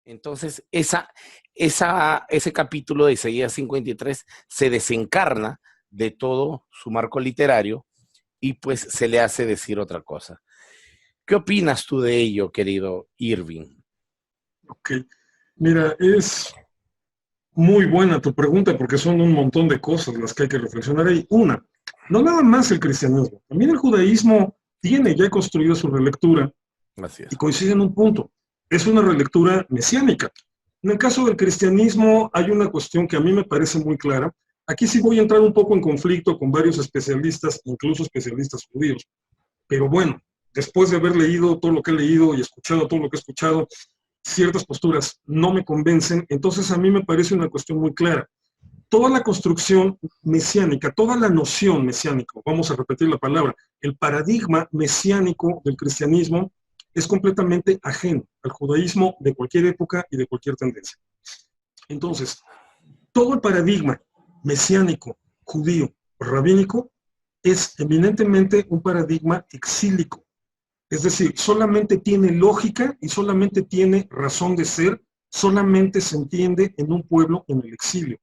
Entonces, ese capítulo de Isaías 53 se desencarna de todo su marco literario y pues se le hace decir otra cosa. ¿Qué opinas tú de ello, querido Irving? Ok, mira, es muy buena tu pregunta porque son un montón de cosas las que hay que reflexionar ahí. Una, no nada más el cristianismo, también el judaísmo tiene ya construido su relectura Así y es. coincide en un punto. Es una relectura mesiánica. En el caso del cristianismo hay una cuestión que a mí me parece muy clara. Aquí sí voy a entrar un poco en conflicto con varios especialistas, incluso especialistas judíos. Pero bueno, después de haber leído todo lo que he leído y escuchado todo lo que he escuchado, ciertas posturas no me convencen, entonces a mí me parece una cuestión muy clara. Toda la construcción mesiánica, toda la noción mesiánica, vamos a repetir la palabra, el paradigma mesiánico del cristianismo es completamente ajeno al judaísmo de cualquier época y de cualquier tendencia. Entonces, todo el paradigma mesiánico, judío, rabínico, es eminentemente un paradigma exílico. Es decir, solamente tiene lógica y solamente tiene razón de ser, solamente se entiende en un pueblo en el exilio.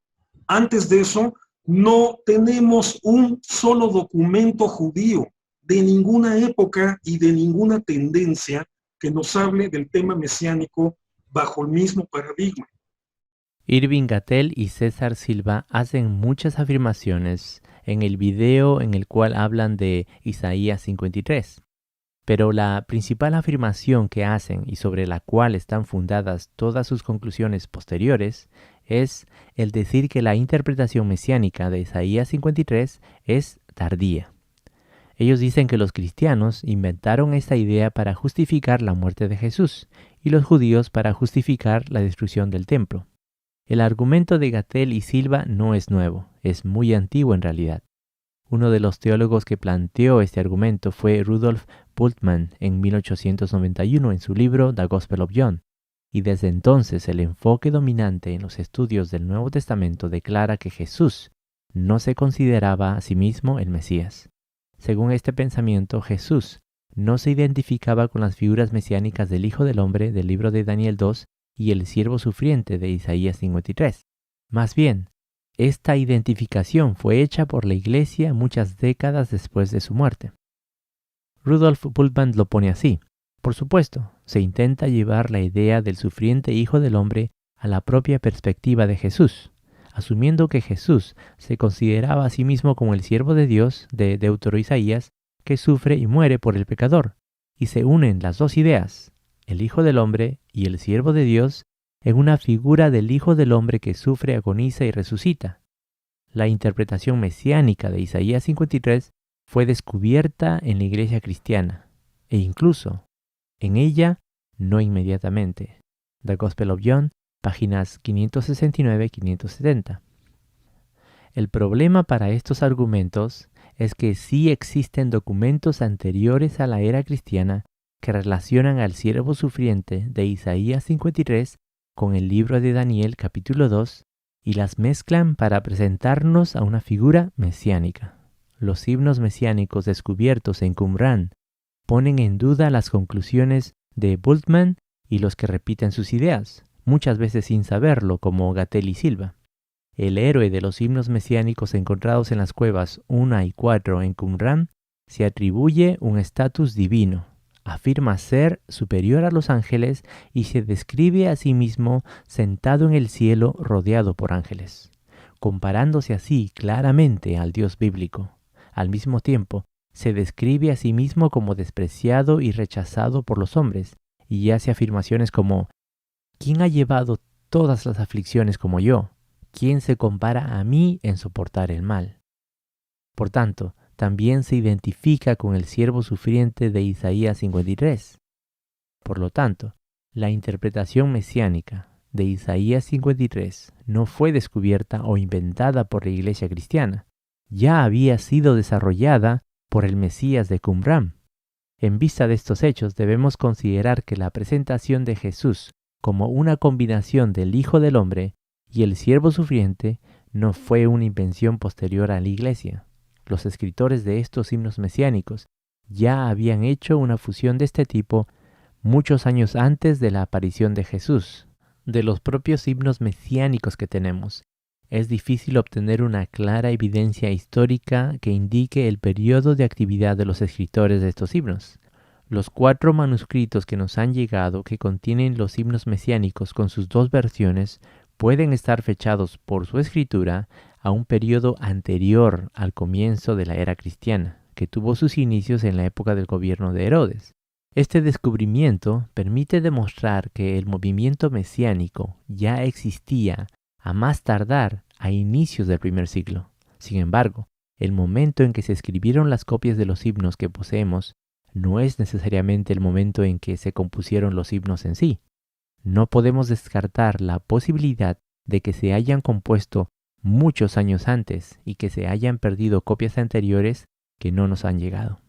Antes de eso, no tenemos un solo documento judío de ninguna época y de ninguna tendencia que nos hable del tema mesiánico bajo el mismo paradigma. Irving Gatel y César Silva hacen muchas afirmaciones en el video en el cual hablan de Isaías 53. Pero la principal afirmación que hacen y sobre la cual están fundadas todas sus conclusiones posteriores es el decir que la interpretación mesiánica de Isaías 53 es tardía. Ellos dicen que los cristianos inventaron esta idea para justificar la muerte de Jesús y los judíos para justificar la destrucción del templo. El argumento de Gatel y Silva no es nuevo, es muy antiguo en realidad. Uno de los teólogos que planteó este argumento fue Rudolf Bultmann en 1891 en su libro The Gospel of John, y desde entonces el enfoque dominante en los estudios del Nuevo Testamento declara que Jesús no se consideraba a sí mismo el Mesías. Según este pensamiento, Jesús no se identificaba con las figuras mesiánicas del Hijo del Hombre del libro de Daniel 2 y el siervo sufriente de Isaías 53. Más bien, esta identificación fue hecha por la Iglesia muchas décadas después de su muerte. Rudolf Bultmann lo pone así. Por supuesto, se intenta llevar la idea del sufriente Hijo del Hombre a la propia perspectiva de Jesús, asumiendo que Jesús se consideraba a sí mismo como el siervo de Dios de Deutero Isaías que sufre y muere por el pecador, y se unen las dos ideas, el Hijo del Hombre y el siervo de Dios, en una figura del Hijo del Hombre que sufre, agoniza y resucita. La interpretación mesiánica de Isaías 53 fue descubierta en la iglesia cristiana, e incluso en ella no inmediatamente. The Gospel of John, páginas 569-570. El problema para estos argumentos es que sí existen documentos anteriores a la era cristiana que relacionan al siervo sufriente de Isaías 53 con el libro de Daniel capítulo 2 y las mezclan para presentarnos a una figura mesiánica. Los himnos mesiánicos descubiertos en Qumran ponen en duda las conclusiones de Bultmann y los que repiten sus ideas, muchas veces sin saberlo, como Gatel y Silva. El héroe de los himnos mesiánicos encontrados en las cuevas 1 y 4 en Qumran se atribuye un estatus divino, afirma ser superior a los ángeles y se describe a sí mismo sentado en el cielo rodeado por ángeles, comparándose así claramente al Dios bíblico. Al mismo tiempo, se describe a sí mismo como despreciado y rechazado por los hombres, y hace afirmaciones como: ¿quién ha llevado todas las aflicciones como yo? ¿Quién se compara a mí en soportar el mal? Por tanto, también se identifica con el siervo sufriente de Isaías 53. Por lo tanto, la interpretación mesiánica de Isaías 53 no fue descubierta o inventada por la iglesia cristiana, ya había sido desarrollada por el Mesías de Qumran. En vista de estos hechos, debemos considerar que la presentación de Jesús como una combinación del Hijo del Hombre y el siervo sufriente no fue una invención posterior a la Iglesia. Los escritores de estos himnos mesiánicos ya habían hecho una fusión de este tipo muchos años antes de la aparición de Jesús. de los propios himnos mesiánicos que tenemos, es difícil obtener una clara evidencia histórica que indique el periodo de actividad de los escritores de estos himnos. Los 4 manuscritos que nos han llegado que contienen los himnos mesiánicos con sus 2 versiones pueden estar fechados por su escritura a un periodo anterior al comienzo de la era cristiana, que tuvo sus inicios en la época del gobierno de Herodes. Este descubrimiento permite demostrar que el movimiento mesiánico ya existía a más tardar a inicios del primer siglo. Sin embargo, el momento en que se escribieron las copias de los himnos que poseemos no es necesariamente el momento en que se compusieron los himnos en sí. No podemos descartar la posibilidad de que se hayan compuesto muchos años antes y que se hayan perdido copias anteriores que no nos han llegado.